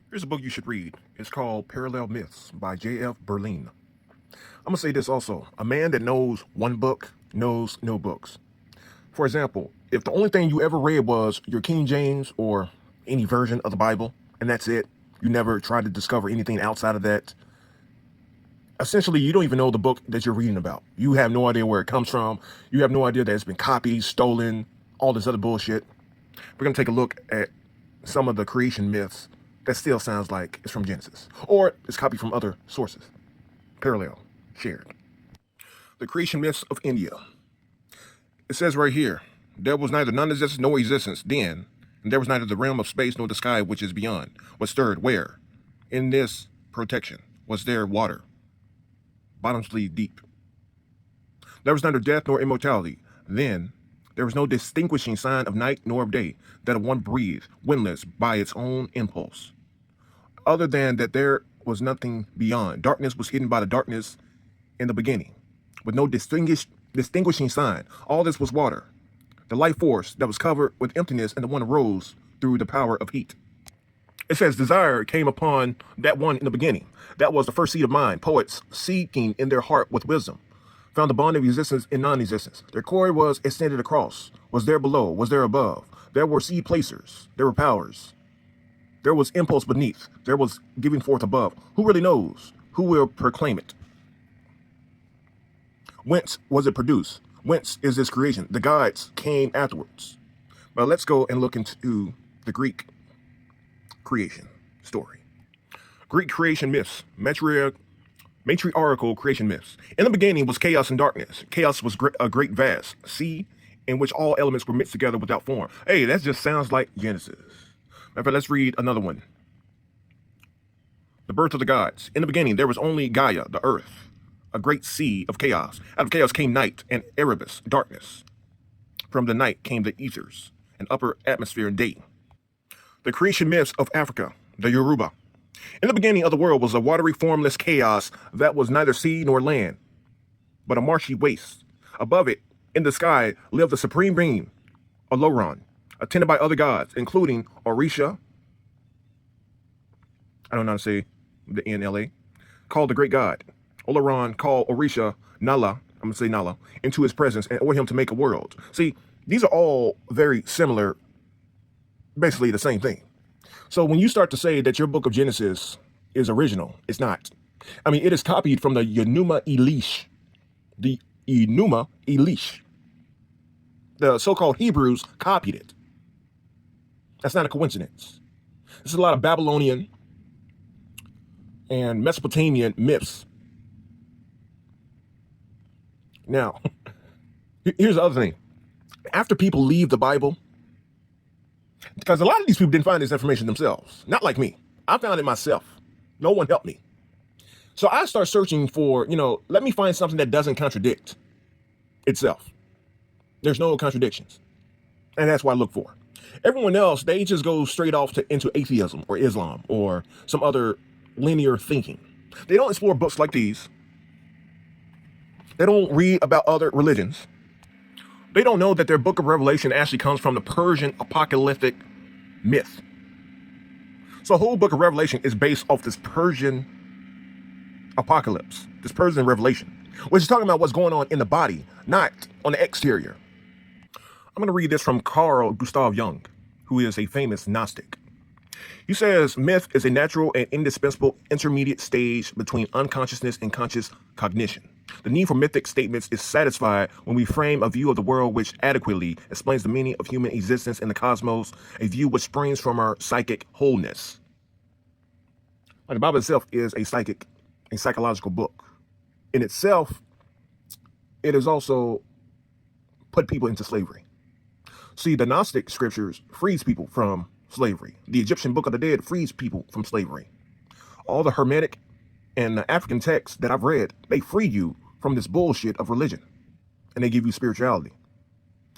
Here's a book you should read. It's called Parallel Myths by J.F. Berlin. I'm going to say this also. A man that knows one book knows no books. For example, if the only thing you ever read was your King James or any version of the Bible, and that's it, you never tried to discover anything outside of that, essentially you don't even know the book that you're reading about. You have no idea where it comes from. You have no idea that it's been copied, stolen, all this other bullshit. We're going to take a look at some of the creation myths that still sounds like it's from Genesis, or it's copied from other sources. Parallel, shared. The creation myths of India. It says right here, there was neither non-existence nor existence then, and there was neither the realm of space nor the sky which is beyond. Was stirred where? In this protection was there water, bottomlessly deep. There was neither death nor immortality. Then there was no distinguishing sign of night nor of day, that of one breathed, windless by its own impulse. Other than that there was nothing beyond. Darkness was hidden by the darkness in the beginning, with no distinguishing sign. All this was water, the life force that was covered with emptiness, and the one arose through the power of heat. It says desire came upon that one in the beginning. That was the first seed of mind. Poets seeking in their heart with wisdom found the bond of existence in non-existence. Their core was extended across, was there below, was there above. There were seed placers, there were powers. There was impulse beneath, there was giving forth above. Who really knows? Who will proclaim it? Whence was it produced? Whence is this creation? The gods came afterwards. But let's go and look into the Greek creation story. Greek creation myths, matriarchal creation myths. In the beginning was chaos and darkness. Chaos was a great vast sea in which all elements were mixed together without form. Hey, that just sounds like Genesis. Matter of fact, let's read another one. The birth of the gods. In the beginning, there was only Gaia, the earth, a great sea of chaos. Out of chaos came night and Erebus, darkness. From the night came the ethers, an upper atmosphere and day. The creation myths of Africa, the Yoruba. In the beginning of the world was a watery, formless chaos that was neither sea nor land, but a marshy waste. Above it, in the sky, lived the supreme being, Oloron, attended by other gods, including Orisha, I don't know how to say the NLA, called the great god. Oloron called Orisha Nala, I'm going to say Nala, into his presence and ordered him to make a world. See, these are all very similar, basically the same thing. So when you start to say that your book of Genesis is original, it's not. I mean, it is copied from the Enuma Elish. The Enuma Elish. The so-called Hebrews copied it. That's not a coincidence. This is a lot of Babylonian and Mesopotamian myths. Now, here's the other thing. After people leave the Bible, because a lot of these people didn't find this information themselves, not like me. I found it myself. No one helped me. So I start searching for, let me find something that doesn't contradict itself. There's no contradictions. And that's what I look for. Everyone else, they just go straight off into atheism or Islam or some other linear thinking. They don't explore books like these. They don't read about other religions. They don't know that their book of Revelation actually comes from the Persian apocalyptic myth. So the whole book of Revelation is based off this Persian apocalypse, this Persian revelation, which is talking about what's going on in the body, not on the exterior. I'm going to read this from Carl Gustav Jung, who is a famous Gnostic. He says, myth is a natural and indispensable intermediate stage between unconsciousness and conscious cognition. The need for mythic statements is satisfied when we frame a view of the world which adequately explains the meaning of human existence in the cosmos, a view which springs from our psychic wholeness. Like the Bible itself is a psychological book. In itself, it has also put people into slavery. See, the Gnostic scriptures frees people from slavery. The Egyptian Book of the Dead frees people from slavery. All the Hermetic and the African texts that I've read, they free you from this bullshit of religion. And they give you spirituality.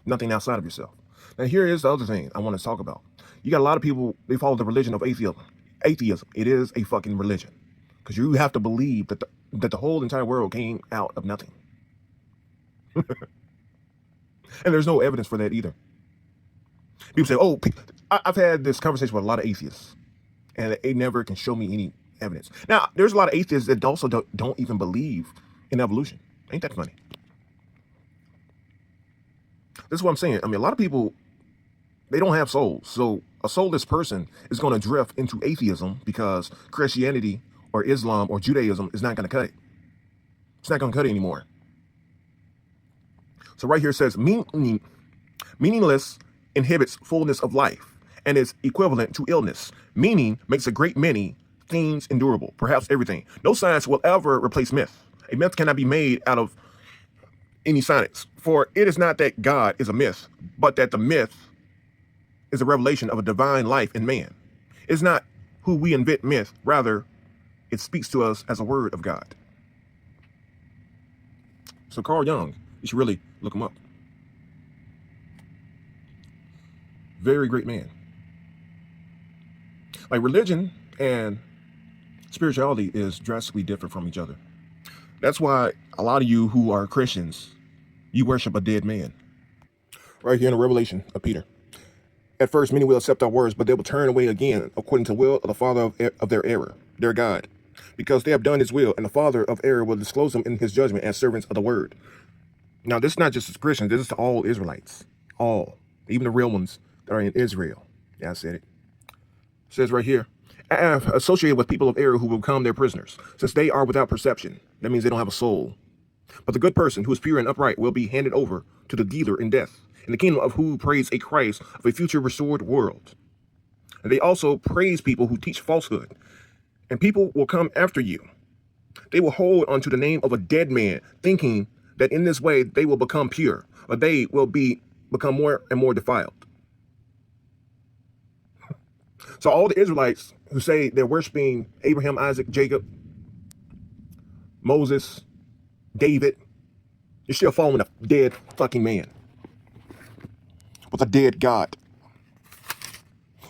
Nothing outside of yourself. Now here is the other thing I want to talk about. You got a lot of people, they follow the religion of atheism. Atheism, it is a fucking religion. Because you have to believe that the whole entire world came out of nothing. And there's no evidence for that either. People say, I've had this conversation with a lot of atheists. and they never can show me any evidence. Now, there's a lot of atheists that also don't even believe in evolution. Ain't that funny? This is what I'm saying. I mean, a lot of people, they don't have souls. So a soulless person is going to drift into atheism because Christianity or Islam or Judaism is not going to cut it. It's not going to cut it anymore. So right here it says, meaningless inhibits fullness of life and is equivalent to illness. Meaning makes a great many things endurable, perhaps everything. No science will ever replace myth. A myth cannot be made out of any science, for it is not that God is a myth, but that the myth is a revelation of a divine life in man. It's not who we invent myth, rather it speaks to us as a word of God. So Carl Jung, you should really look him up. Very great man. Like, religion and spirituality is drastically different from each other. That's why a lot of you who are Christians, you worship a dead man. Right here in the Revelation of Peter. At first, many will accept our words, but they will turn away again, according to the will of the father of their error, their God, because they have done his will, and the father of error will disclose them in his judgment as servants of the word. Now, this is not just to Christians, this is to all Israelites. All. Even the real ones that are in Israel. Yeah, I said it. It says right here, I have associated with people of error who will become their prisoners, since they are without perception. That means they don't have a soul. But the good person who is pure and upright will be handed over to the dealer in death, in the kingdom of who praise a Christ of a future restored world. And they also praise people who teach falsehood. And people will come after you. They will hold onto the name of a dead man, thinking that in this way they will become pure, but they will become more and more defiled. So all the Israelites who say they're worshiping Abraham, Isaac, Jacob, Moses, David, you're still following a dead fucking man with a dead God.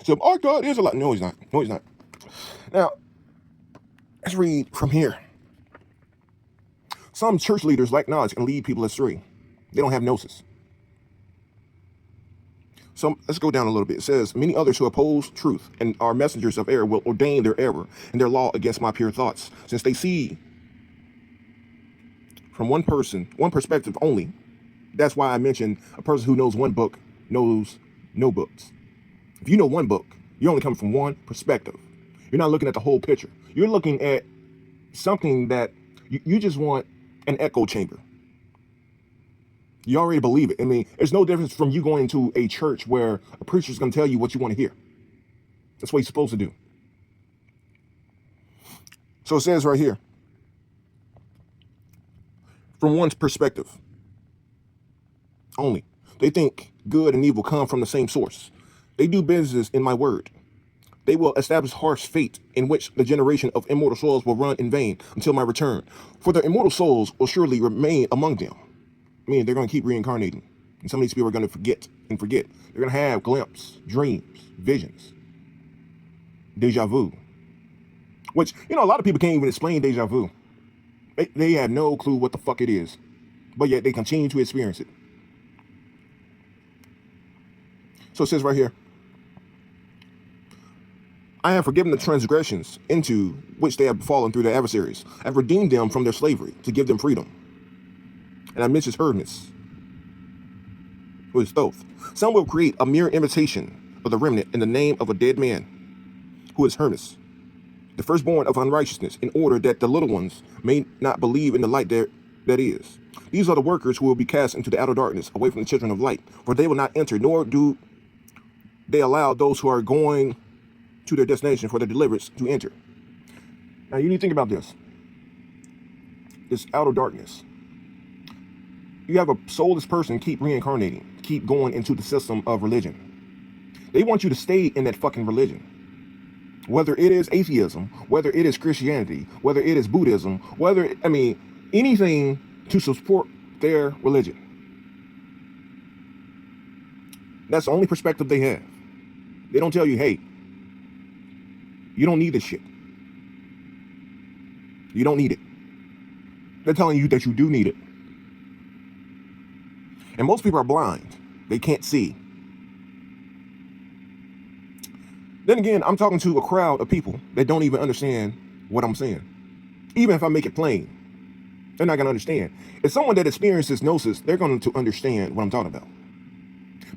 So our God is alive. No, he's not. No, he's not. Now, let's read from here. Some church leaders lack knowledge and lead people astray. They don't have gnosis. So let's go down a little bit. It says, many others who oppose truth and are messengers of error will ordain their error and their law against my pure thoughts, since they see from one perspective only. That's why I mentioned a person who knows one book knows no books. If you know one book, you're only coming from one perspective. You're not looking at the whole picture. You're looking at something that you just want an echo chamber. You already believe it. I mean, there's no difference from you going to a church where a preacher's going to tell you what you want to hear. That's what he's supposed to do. So it says right here, from one's perspective only. They think good and evil come from the same source. They do business in my word. They will establish harsh fate in which the generation of immortal souls will run in vain until my return. For the immortal souls will surely remain among them. I mean, they're going to keep reincarnating. And some of these people are going to forget. They're going to have glimpses, dreams, visions, deja vu. Which, a lot of people can't even explain deja vu. They have no clue what the fuck it is. But yet they continue to experience it. So it says right here, I have forgiven the transgressions into which they have fallen through their adversaries. I have redeemed them from their slavery to give them freedom. And I mention Hermes, who is Thoth. Some will create a mere imitation of the remnant in the name of a dead man, who is Hermes, the firstborn of unrighteousness, in order that the little ones may not believe in the light that is. These are the workers who will be cast into the outer darkness, away from the children of light, for they will not enter, nor do they allow those who are going to their destination for their deliverance to enter. Now you need to think about this. This outer darkness. You have a soulless person keep reincarnating, keep going into the system of religion. They want you to stay in that fucking religion. Whether it is atheism, whether it is Christianity, whether it is Buddhism, anything to support their religion. That's the only perspective they have. They don't tell you, hey, you don't need this shit. You don't need it. They're telling you that you do need it. And most people are blind. They can't see. Then again, I'm talking to a crowd of people that don't even understand what I'm saying. Even if I make it plain, they're not going to understand. If someone that experiences gnosis, they're going to understand what I'm talking about.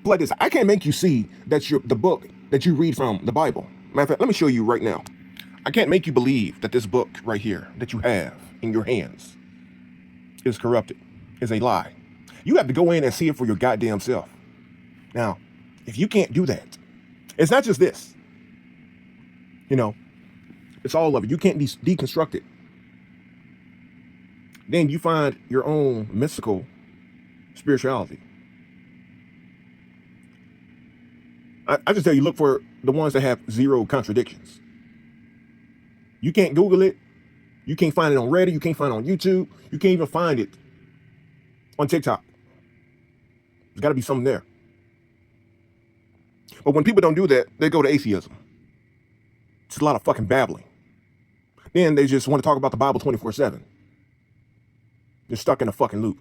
But like this, I can't make you see that the book that you read from the Bible. Matter of fact, let me show you right now. I can't make you believe that this book right here that you have in your hands is corrupted, is a lie. You have to go in and see it for your goddamn self. Now, if you can't do that, it's not just this. You know, it's all of it. You can't deconstruct it. Then you find your own mystical spirituality. I just tell you, look for the ones that have zero contradictions. You can't Google it. You can't find it on Reddit. You can't find it on YouTube. You can't even find it on TikTok. There's got to be something there. But when people don't do that, they go to atheism. It's a lot of fucking babbling. Then they just want to talk about the Bible 24/7. They're stuck in a fucking loop.